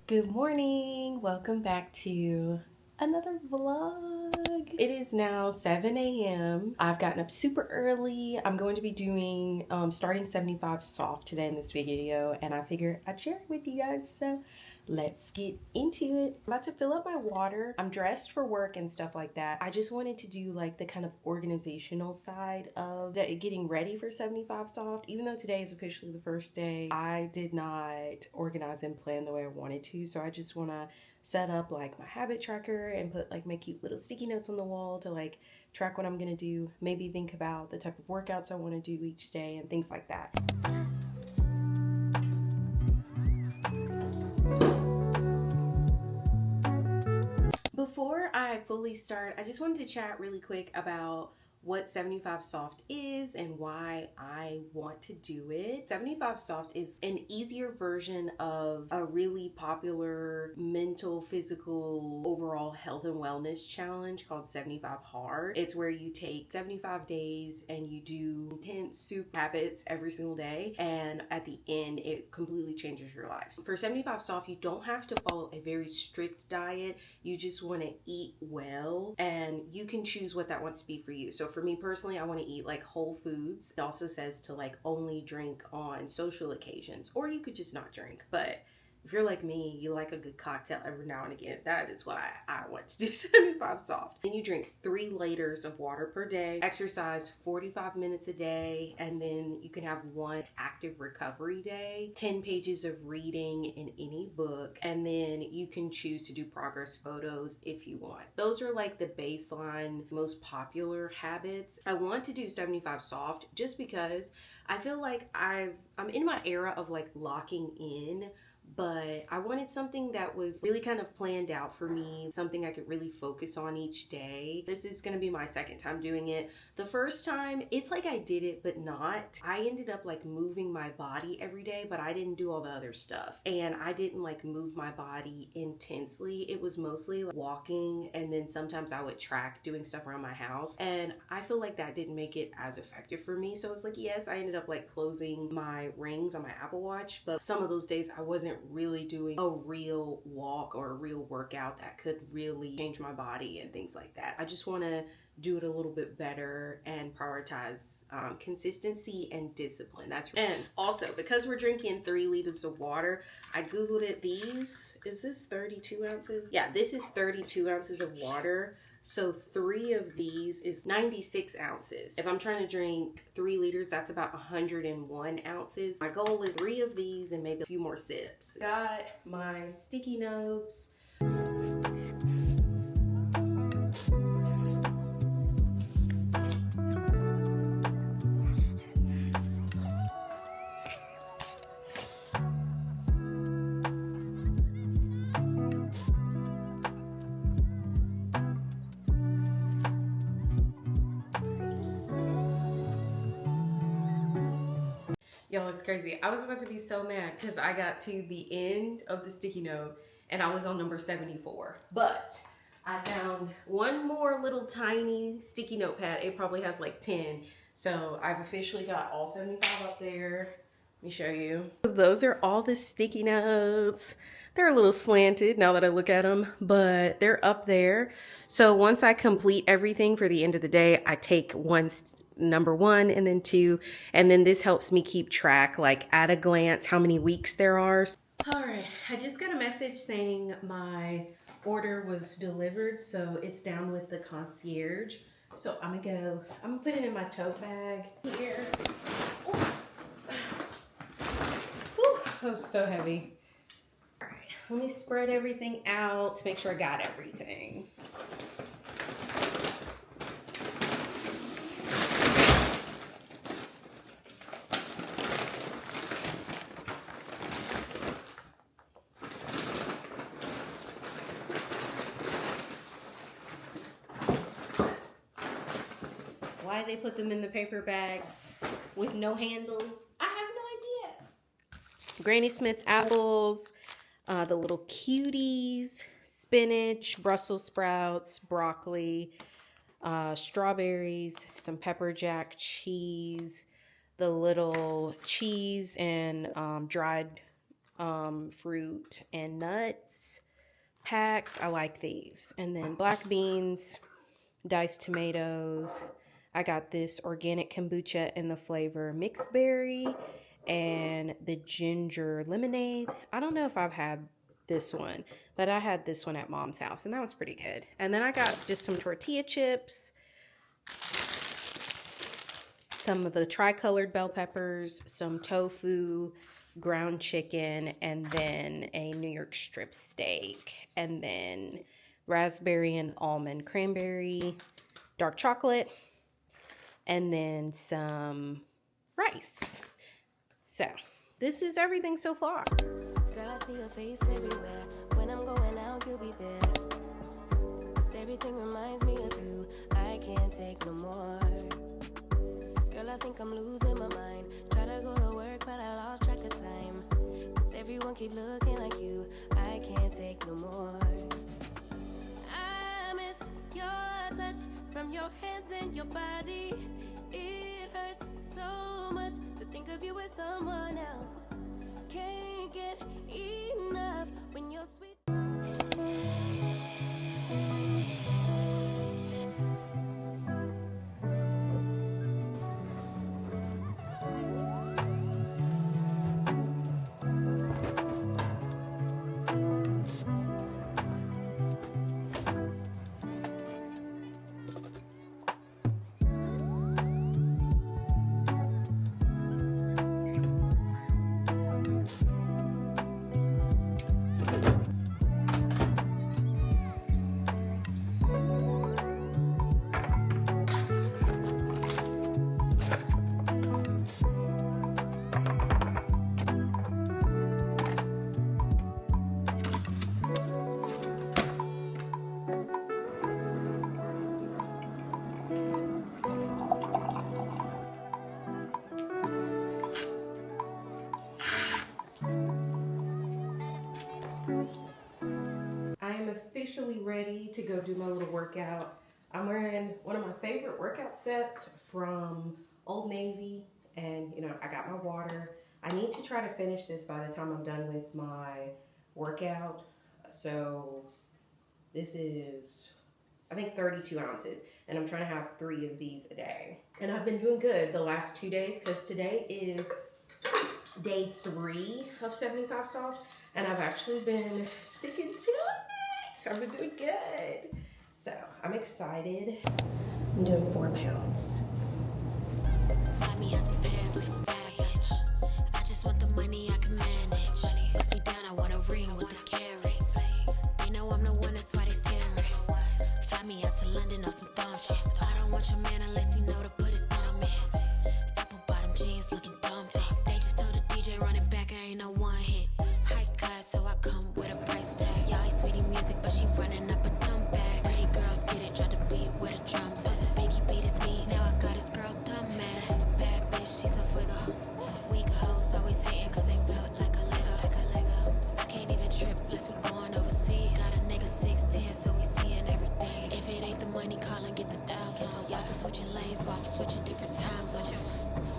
Good morning. Welcome back to another vlog. It is now 7 a.m. I've gotten up super early. I'm going to be doing starting 75 soft today in this video, and I figured I'd share it with you guys. So let's get into it. I'm about to fill up my water. I'm dressed for work and stuff like that. I just wanted to do like the kind of organizational side of getting ready for 75 soft. Even though today is officially the first day, I did not organize and plan the way I wanted to. So I just want to set up like my habit tracker and put like my cute little sticky notes on the wall to like track what I'm gonna do. Maybe think about the type of workouts I want to do each day and things like that. Before I fully start, I just wanted to chat really quick about what 75 soft is and why I want to do it. 75 soft is an easier version of a really popular mental, physical, overall health and wellness challenge called 75 hard. It's where you take 75 days and you do intense soup habits every single day, and at the end it completely changes your life. For 75 soft, you don't have to follow a very strict diet. You just want to eat well, and you can choose what that wants to be for you. So for me personally, I want to eat like whole foods. It also says to like only drink on social occasions, or you could just not drink. But if you're like me, you like a good cocktail every now and again. That is why I want to do 75 soft. Then you drink 3 liters of water per day, exercise 45 minutes a day, and then you can have 1 active recovery day, 10 pages of reading in any book, and then you can choose to do progress photos if you want. Those are like the baseline, most popular habits. I want to do 75 soft just because I feel like I'm in my era of like locking in, but I wanted something that was really kind of planned out for me, something I could really focus on each day. This is gonna be my second time doing it. The first time, it's like I did it, but not. I ended up like moving my body every day, but I didn't do all the other stuff. And I didn't like move my body intensely. It was mostly like walking, and then sometimes I would track doing stuff around my house. And I feel like that didn't make it as effective for me. So it's like, yes, I ended up like closing my rings on my Apple Watch, but some of those days I wasn't really doing a real walk or a real workout that could really change my body and things like that. I just want to do it a little bit better and prioritize consistency and discipline. And also, because we're drinking 3 liters of water, I googled it. Is this 32 ounces? Yeah, this is 32 ounces of water. So 3 of these is 96 ounces. If I'm trying to drink 3 liters, that's about 101 ounces. My goal is 3 of these and maybe a few more sips. Got my sticky notes. Y'all, it's crazy. I was about to be so mad because I got to the end of the sticky note and I was on number 74. But I found one more little tiny sticky notepad. It probably has like 10. So I've officially got all 75 up there. Let me show you. Those are all the sticky notes. They're a little slanted now that I look at them, but they're up there. So once I complete everything for the end of the day, I take number 1 and then 2, and then this helps me keep track, like at a glance, how many weeks there are. All right, I just got a message saying my order was delivered, so it's down with the concierge. So I'm gonna put it in my tote bag here. Whew, that was so heavy. All right, let me spread everything out to make sure I got everything. Why they put them in the paper bags with no handles, I have no idea. Granny Smith apples, the little cuties, spinach, Brussels sprouts, broccoli, strawberries, some pepper jack cheese, the little cheese and dried fruit and nuts packs. I like these. And then black beans, diced tomatoes. I got this organic kombucha in the flavor mixed berry and the ginger lemonade. I don't know if I've had this one, but I had this one at mom's house and that was pretty good. And then I got just some tortilla chips, some of the tri-colored bell peppers, some tofu, ground chicken, and then a New York strip steak, and then raspberry and almond cranberry, dark chocolate, and then some rice. So this is everything so far. Girl, I see your face everywhere. When I'm going out, you'll be there. 'Cause everything reminds me of you. I can't take no more. Girl, I think I'm losing my mind. Try to go to work, but I lost track of time. 'Cause everyone keep looking like you. I can't take no more. I miss your touch from your hands and your body. It hurts so much to think of you as someone else. Can't get enough when you're sweet. I am officially ready to go do my little workout. I'm wearing one of my favorite workout sets from Old Navy, and you know, I got my water. I need to try to finish this by the time I'm done with my workout. So this is, I think, 32 ounces, and I'm trying to have 3 of these a day. And I've been doing good the last 2 days because today is day 3 of 75 Soft, and I've actually been sticking to it. So I've been doing good. So I'm excited. I'm doing 4 pounds. Fly me out to Paris, bad bitch. I just want the money I can manage. Bust me down, I want a ring with the carrots. They know I'm the one, that's why they staring. Fly me out to London on some thong shit. I don't want your man unless he know to put his thumb in. Apple bottom jeans looking dumb. They just told the DJ run it back, I ain't no one hit. High class, so I come with a price tag. Y'all sweetie music, but she running up a dumb bag. Pretty girls get it, drop the beat with a drum. So it's a biggie beat his beat. Now I got his girl dumb mad. Bad bitch, she's a fuego. Weak hoes always hating cause they built like a Lego. I can't even trip unless we going overseas. Got a nigga 6'10", so we seeing everything. If it ain't the money, call and get the dials on. Y'all still switching lanes while I'm switching different time zones.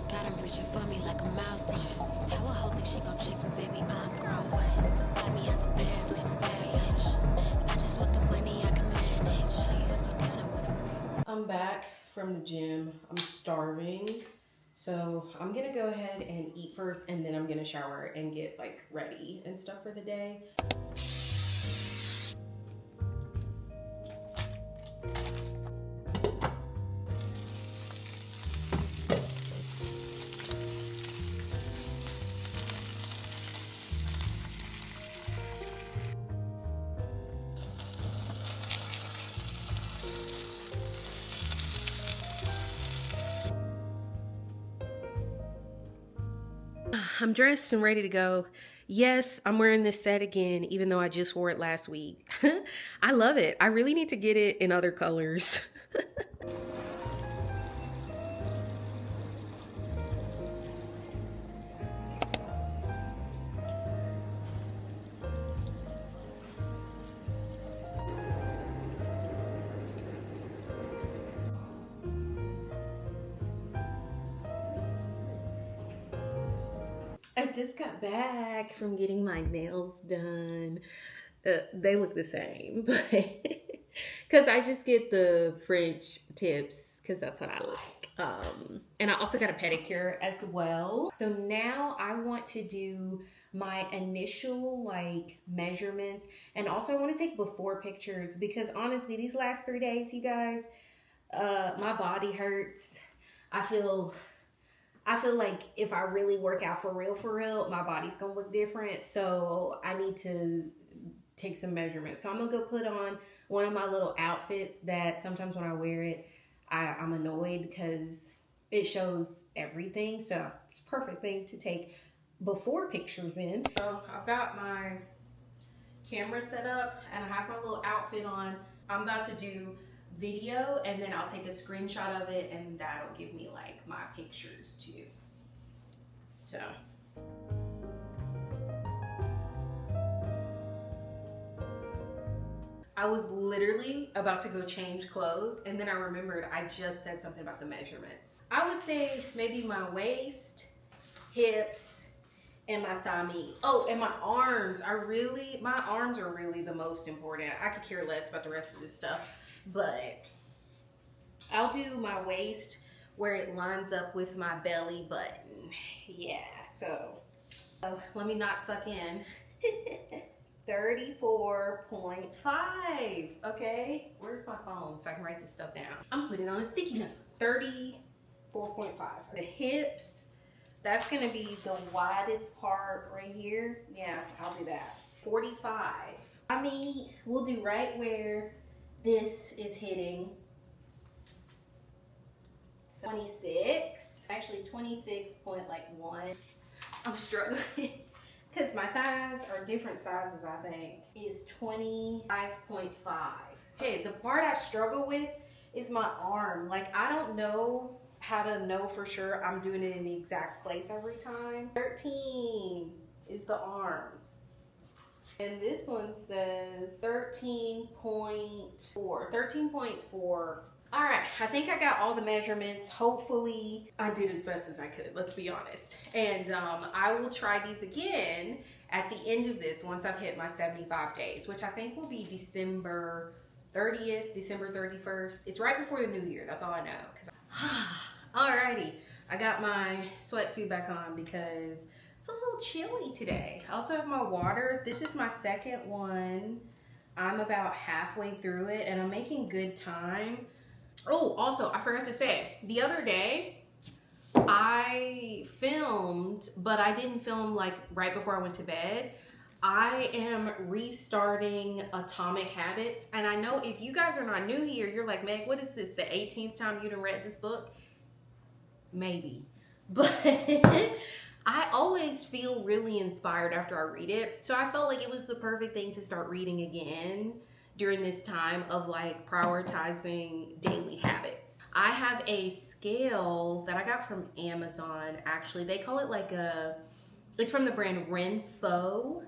Got him reaching for me like a milestone. How a hoe think she gon' check me, baby, I'm grown. Fly me out to Paris, bad bitch. I just want the money I can manage. Bust me down, I want a ring. I'm back from the gym. I'm starving. So I'm gonna go ahead and eat first, and then I'm gonna shower and get like ready and stuff for the day. I'm dressed and ready to go. Yes, I'm wearing this set again, even though I just wore it last week. I love it. I really need to get it in other colors. I just got back from getting my nails done. They look the same, but because I just get the French tips because that's what I like. And I also got a pedicure as well. So now I want to do my initial like measurements, and also I want to take before pictures because honestly, these last 3 days, you guys, my body hurts. I feel like if I really work out for real, my body's gonna look different. So I need to take some measurements. So I'm gonna go put on one of my little outfits that sometimes when I wear it, I'm annoyed because it shows everything. So it's a perfect thing to take before pictures in. So I've got my camera set up and I have my little outfit on. I'm about to do video and then I'll take a screenshot of it and that'll give me like my pictures too. So I was literally about to go change clothes and then I remembered I just said something about the measurements. I would say maybe my waist, hips, and my thigh meat. Oh, and my arms. My arms are really the most important. I could care less about the rest of this stuff, but I'll do my waist where it lines up with my belly button. Yeah, so let me not suck in. 34.5, okay? Where's my phone so I can write this stuff down? I'm putting it on a sticky note. 34.5. The hips, that's gonna be the widest part right here. Yeah, I'll do that. 45. I mean, we'll do right where this is hitting. 26, actually 26.1. I'm struggling because my thighs are different sizes, I think. Is 25.5. Okay, the part I struggle with is my arm. Like, I don't know how to know for sure I'm doing it in the exact place every time. 13 is the arm. And this one says 13.4. 13.4. All right, I think I got all the measurements. Hopefully I did as best as I could, let's be honest. And I will try these again at the end of this once I've hit my 75 days, which I think will be December 30th, December 31st. It's right before the new year, that's all I know. Alrighty, I got my sweatsuit back on because it's a little chilly today. I also have my water. This is my second one. I'm about halfway through it and I'm making good time. Oh, also, I forgot to say, the other day, I filmed, but I didn't film like right before I went to bed. I am restarting Atomic Habits. And I know if you guys are not new here, you're like, Meg, what is this? The 18th time you done read this book? Maybe. But I always feel really inspired after I read it. So I felt like it was the perfect thing to start reading again during this time of like prioritizing daily habits. I have a scale that I got from Amazon. Actually, they call it like it's from the brand Renfo,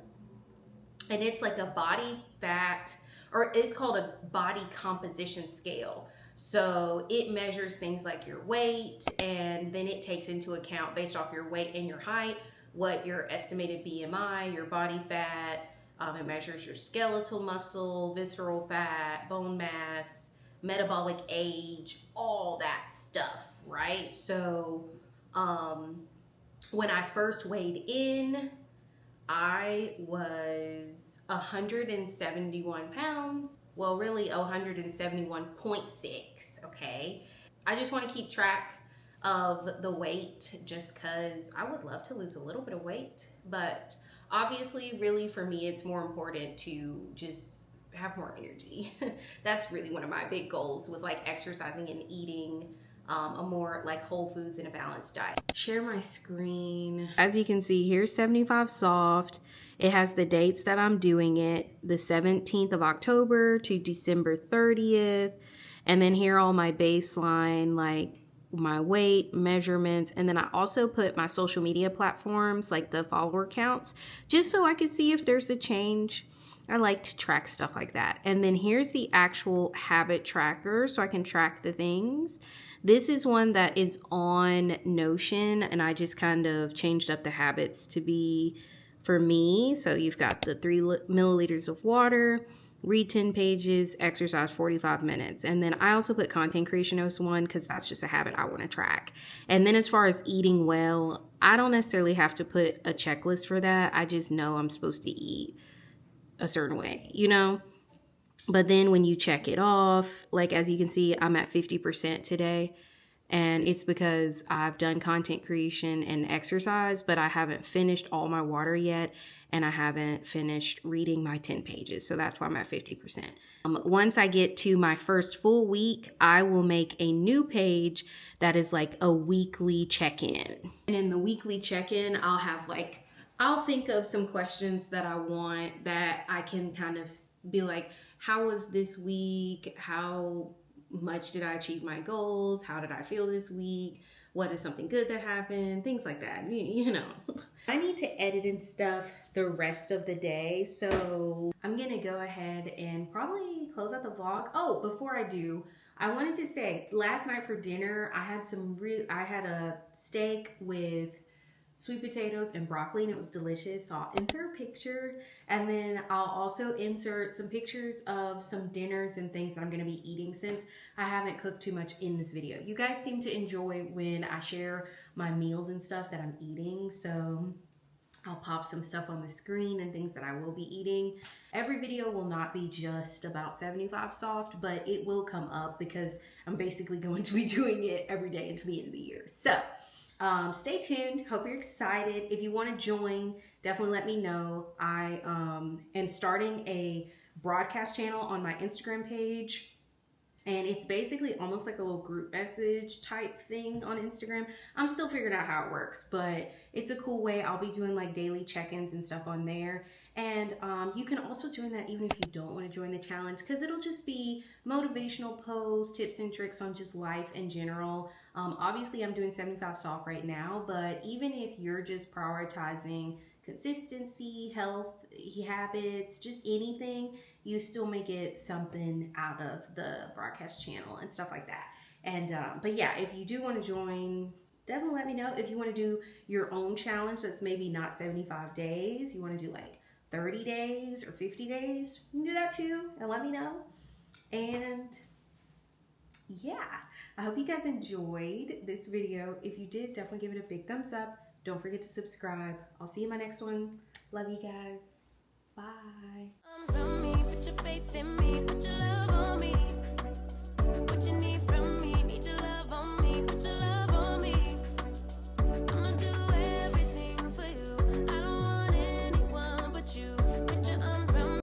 and it's like a body fat, or it's called a body composition scale. So it measures things like your weight, and then it takes into account, based off your weight and your height, what your estimated BMI, your body fat. It measures your skeletal muscle, visceral fat, bone mass, metabolic age, all that stuff, right? So when I first weighed in, I was 171 pounds. Well, really 171.6, okay? I just want to keep track of the weight just because I would love to lose a little bit of weight, but obviously, really for me, it's more important to just have more energy. That's really one of my big goals with like exercising and eating a more like whole foods and a balanced diet. Share my screen. As you can see, here's 75 Soft. It has the dates that I'm doing it, the 17th of October to December 30th. And then here are all my baseline, like my weight, measurements, and then I also put my social media platforms, like the follower counts, just so I could see if there's a change. I like to track stuff like that. And then here's the actual habit tracker so I can track the things. This is one that is on Notion, and I just kind of changed up the habits to be for me. So you've got the 3 milliliters of water, read 10 pages, exercise 45 minutes. And then I also put content creation as one because that's just a habit I want to track. And then as far as eating well, I don't necessarily have to put a checklist for that. I just know I'm supposed to eat a certain way, you know? But then when you check it off, like as you can see, I'm at 50% today. And it's because I've done content creation and exercise, but I haven't finished all my water yet. And I haven't finished reading my 10 pages. So that's why I'm at 50%. Once I get to my first full week, I will make a new page that is like a weekly check-in. And in the weekly check-in, I'll think of some questions that I want that I can kind of be like, how was this week? How much did I achieve my goals? How did I feel this week? What is something good that happened? Things like that, you know. I need to edit and stuff the rest of the day, so I'm gonna go ahead and probably close out the vlog. Oh, before I do, I wanted to say, last night for dinner, I had a steak with sweet potatoes and broccoli, and it was delicious. So I'll insert a picture, and then I'll also insert some pictures of some dinners and things that I'm going to be eating since I haven't cooked too much in this video. You guys seem to enjoy when I share my meals and stuff that I'm eating, so I'll pop some stuff on the screen and things that I will be eating. Every video will not be just about 75 soft, but it will come up because I'm basically going to be doing it every day until the end of the year. So stay tuned. Hope you're excited. If you want to join, definitely let me know. I am starting a broadcast channel on my Instagram page. And it's basically almost like a little group message type thing on Instagram. I'm still figuring out how it works, but it's a cool way. I'll be doing like daily check-ins and stuff on there. And you can also join that even if you don't want to join the challenge, because it'll just be motivational posts, tips and tricks on just life in general. Obviously, I'm doing 75 soft right now, but even if you're just prioritizing consistency, health, habits, just anything, you still may get something out of the broadcast channel and stuff like that. And but yeah, if you do want to join, definitely let me know. If you want to do your own challenge that's maybe not 75 days, you want to do like 30 days or 50 days, you can do that too, and let me know. And yeah, I hope you guys enjoyed this video. If you did, definitely give it a big thumbs up. Don't forget to subscribe. I'll see you in my next one. Love you guys. Bye. Put your faith in me, put your